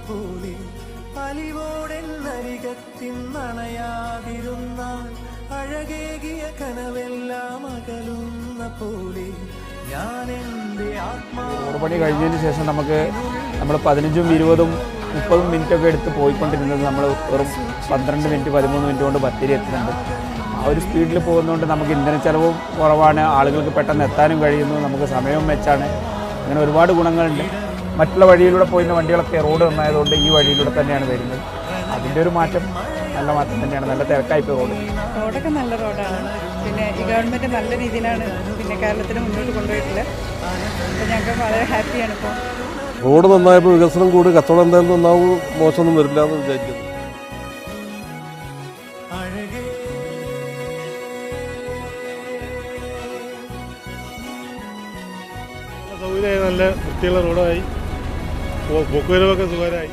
പോലെ അലിവോടെന്നരികത്തിന്നണയാതിരുന്നാൽ അഴകേകിയ കനവെല്ലാം അകലുന്ന പോലെ ഞാൻ എൻ്റെ റോഡ് പണി കഴിഞ്ഞതിന് ശേഷം നമുക്ക് നമ്മൾ 15, 20, 30 മിനിറ്റൊക്കെ എടുത്ത് പോയിക്കൊണ്ടിരുന്നത് നമ്മൾ വെറും 12 മിനിറ്റ് 13 മിനിറ്റ് കൊണ്ട് ബത്തേരി എത്തുന്നുണ്ട്. ആ ഒരു സ്പീഡിൽ പോകുന്നതുകൊണ്ട് നമുക്ക് ഇന്ധന ചെലവും കുറവാണ്, ആളുകൾക്ക് പെട്ടെന്ന് എത്താനും കഴിയുന്നു, നമുക്ക് സമയവും വെച്ചാണ്. അങ്ങനെ ഒരുപാട് ഗുണങ്ങളുണ്ട്. മറ്റുള്ള വഴിയിലൂടെ പോയിരുന്ന വണ്ടികളൊക്കെ റോഡ് നന്നായതുകൊണ്ട് ഈ വഴിയിലൂടെ തന്നെയാണ് വരുന്നത്. അതിൻ്റെ ഒരു മാറ്റം നല്ല മാറ്റം തന്നെയാണ്. നല്ല തിരക്കായിപ്പോൾ റോഡൊക്കെ നല്ല റോഡാണ്. പിന്നെ ഈ ഗവൺമെൻറ് നല്ല രീതിയിലാണ് പിന്നെ കേരളത്തിന് മുന്നോട്ട് കൊണ്ടുപോയിട്ടുള്ളത്. അപ്പോൾ ഞങ്ങൾക്ക് വളരെ ഹാപ്പിയാണ്. ഇപ്പോൾ റോഡ് നന്നായപ്പോൾ വികസനം കൂടി, കച്ചവടം എന്തായാലും നന്നാവും, മോശമൊന്നും വരില്ല എന്ന് വിചാരിക്കുന്നു. സൗകര്യമായി, നല്ല വൃത്തിയുള്ള റോഡായി, പോക്കുവരവൊക്കെ സുഖകരമായി.